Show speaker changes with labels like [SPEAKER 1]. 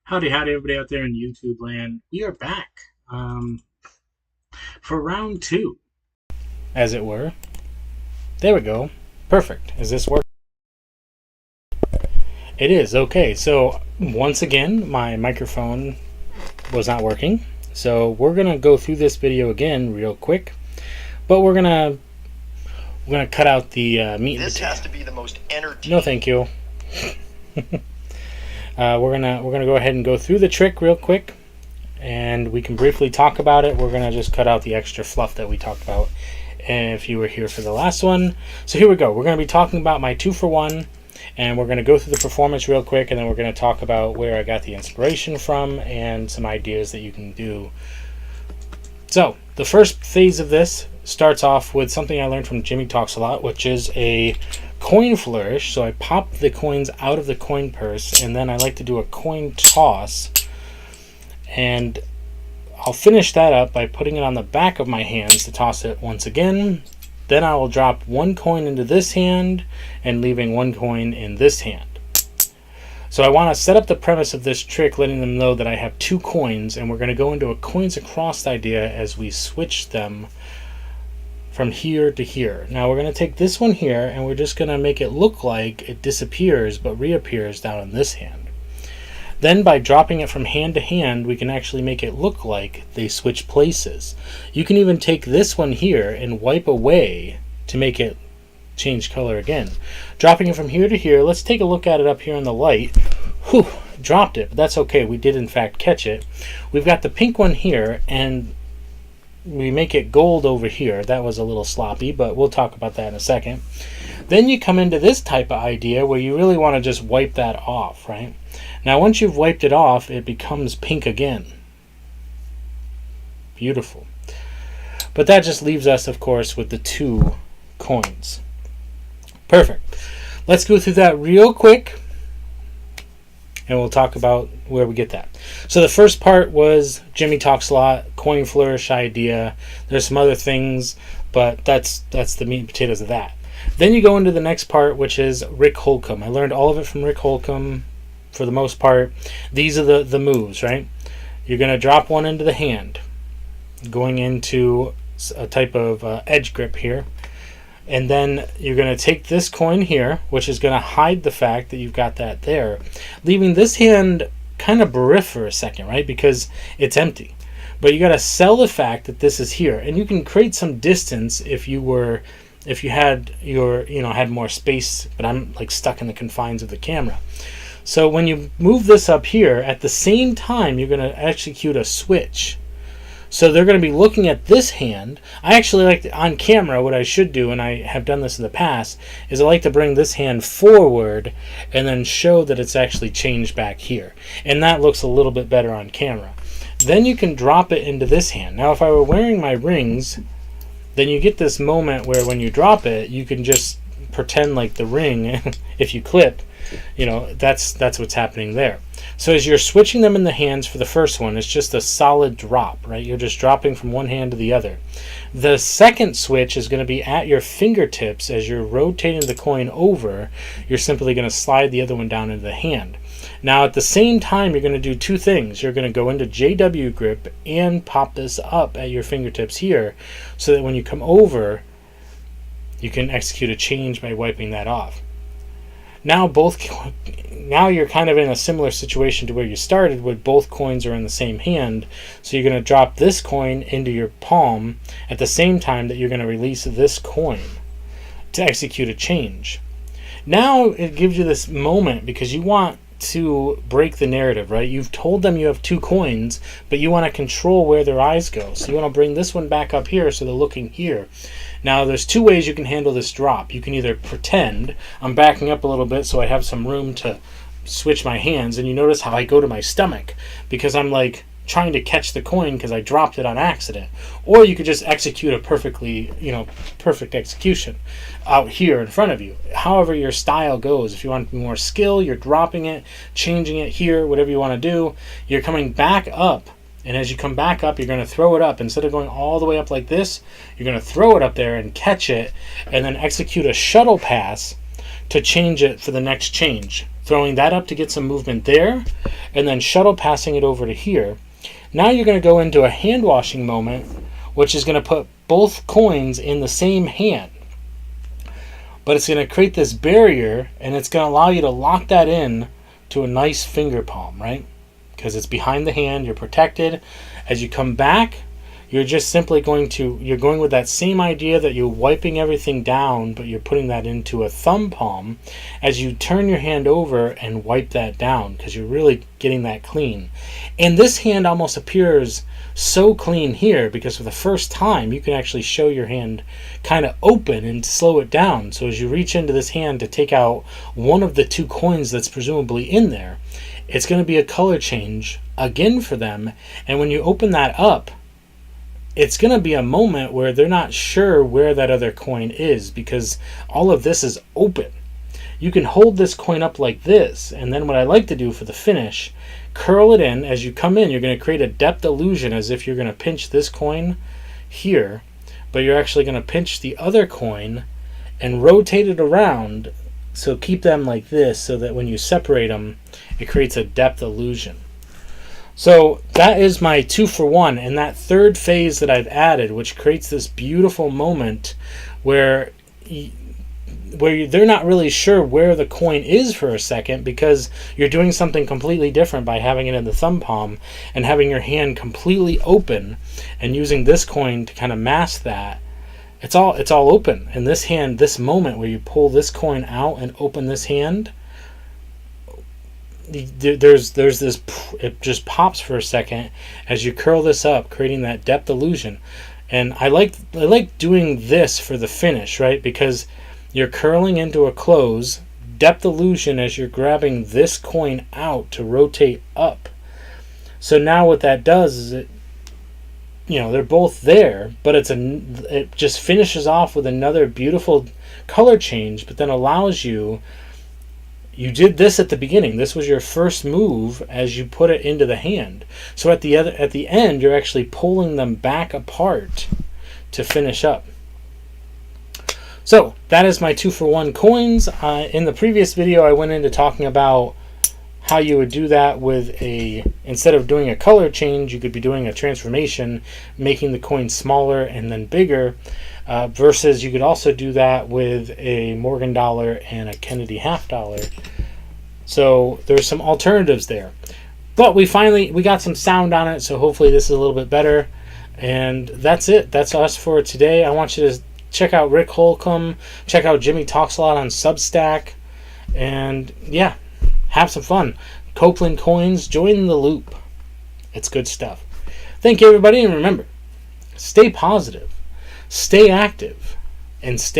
[SPEAKER 1] Howdy, howdy, everybody out there in YouTube land. We are back for round two, as it were. There we go. Perfect. Is this working? It is. Okay, so once again, my microphone was not working. So we're going to go through this video again real quick. But we're going to cut out the meat.
[SPEAKER 2] This has to be the most entertaining.
[SPEAKER 1] No, thank you. We're gonna go ahead and go through the trick real quick, and we can briefly talk about it. We're gonna just cut out the extra fluff that we talked about if you were here for the last one. So here we go. We're gonna be talking about my 2-for-1, and we're gonna go through the performance real quick, and then we're gonna talk about where I got the inspiration from and some ideas that you can do. So the first phase of this starts off with something I learned from Jimmy Talks a Lot, which is a coin flourish. So I pop the coins out of the coin purse, and then I like to do a coin toss, and I'll finish that up by putting it on the back of my hands to toss it once again. Then I will drop one coin into this hand and leaving one coin in this hand. So I want to set up the premise of this trick, letting them know that I have 2 coins, and we're going to go into a coins across idea as we switch them from here to here. Now we're going to take this one here, and we're just going to make it look like it disappears but reappears down in this hand. Then by dropping it from hand to hand, we can actually make it look like they switch places. You can even take this one here and wipe away to make it change color again. Dropping it from here to here, let's take a look at it up here in the light. Whew, dropped it, but that's okay. We did in fact catch it. We've got the pink one here, and we make it gold over here. That was a little sloppy, but we'll talk about that in a second. Then you come into this type of idea where you really want to just wipe that off, right? Now once you've wiped it off, it becomes pink again. Beautiful. But that just leaves us, of course, with the 2 coins. Perfect. Let's go through that real quick, and we'll talk about where we get that. So the first part was Jimmy Talks a Lot, coin flourish idea. There's some other things, but that's the meat and potatoes of that. Then you go into the next part, which is Rick Holcomb. I learned all of it from Rick Holcomb for the most part. These are the moves, right? You're going to drop one into the hand, going into a type of edge grip here. And then you're going to take this coin here, which is going to hide the fact that you've got that there, leaving this hand kind of bereft for a second, right? Because it's empty. But you got to sell the fact that this is here, and you can create some distance if you had had more space. But I'm like stuck in the confines of the camera. So when you move this up here, at the same time, you're going to execute a switch. So they're going to be looking at this hand. I actually like to, on camera, what I should do, and I have done this in the past, is I like to bring this hand forward and then show that it's actually changed back here. And that looks a little bit better on camera. Then you can drop it into this hand. Now if I were wearing my rings, then you get this moment where when you drop it, you can just pretend like the ring, if you clip, that's what's happening there. So as you're switching them in the hands for the first one, it's just a solid drop, right? You're just dropping from one hand to the other. The second switch is going to be at your fingertips. As you're rotating the coin over, you're simply going to slide the other one down into the hand. Now at the same time, you're going to do 2 things. You're going to go into JW grip and pop this up at your fingertips here, so that when you come over, you can execute a change by wiping that off. Now you're kind of in a similar situation to where you started, where both coins are in the same hand. So you're going to drop this coin into your palm at the same time that you're going to release this coin to execute a change. Now it gives you this moment because you want to break the narrative, right? You've told them you have 2 coins, but you want to control where their eyes go. So you want to bring this one back up here so they're looking here. Now there's 2 ways you can handle this drop. You can either pretend I'm backing up a little bit so I have some room to switch my hands, and you notice how I go to my stomach because I'm like trying to catch the coin because I dropped it on accident. Or you could just execute a perfect execution out here in front of you. However your style goes. If you want more skill, you're dropping it, changing it here, whatever you want to do. You're coming back up, and as you come back up, you're going to throw it up. Instead of going all the way up like this, you're going to throw it up there and catch it, and then execute a shuttle pass to change it for the next change. Throwing that up to get some movement there, and then shuttle passing it over to here. Now you're going to go into a hand washing moment, which is going to put both coins in the same hand. But it's going to create this barrier, and it's going to allow you to lock that in to a nice finger palm, right? Because it's behind the hand, you're protected. As you come back, you're just simply you're going with that same idea that you're wiping everything down, but you're putting that into a thumb palm as you turn your hand over and wipe that down, because you're really getting that clean. And this hand almost appears so clean here because for the first time you can actually show your hand kind of open and slow it down. So as you reach into this hand to take out one of the two coins that's presumably in there, it's going to be a color change again for them. And when you open that up, it's going to be a moment where they're not sure where that other coin is because all of this is open. You can hold this coin up like this, and then what I like to do for the finish, curl it in. As you come in, you're going to create a depth illusion as if you're going to pinch this coin here, but you're actually going to pinch the other coin and rotate it around. So keep them like this so that when you separate them, it creates a depth illusion. So that is my 2-for-1, and that third phase that I've added, which creates this beautiful moment where they're not really sure where the coin is for a second because you're doing something completely different by having it in the thumb palm and having your hand completely open and using this coin to kind of mask that. It's all open. And this hand, this moment where you pull this coin out and open this hand, there's this, it just pops for a second as you curl this up, creating that depth illusion. And I like doing this for the finish, right? Because you're curling into a close, depth illusion as you're grabbing this coin out to rotate up. So now what that does is they're both there, but it just finishes off with another beautiful color change, but then allows you did this at the beginning. This was your first move as you put it into the hand. So at the end, you're actually pulling them back apart to finish up. So that is my 2-for-1 coins. In the previous video, I went into talking about how you would do that with instead of doing a color change, you could be doing a transformation, making the coin smaller and then bigger, versus you could also do that with a Morgan dollar and a Kennedy half dollar. So there's some alternatives there. But we got some sound on it, so hopefully this is a little bit better. And that's it. That's us for today. I want you to check out Rick Holcomb. Check out Jimmy Talks a Lot on Substack. And yeah, have some fun. Copeland Coins, join the loop. It's good stuff. Thank you, everybody. And remember, stay positive, stay active, and stay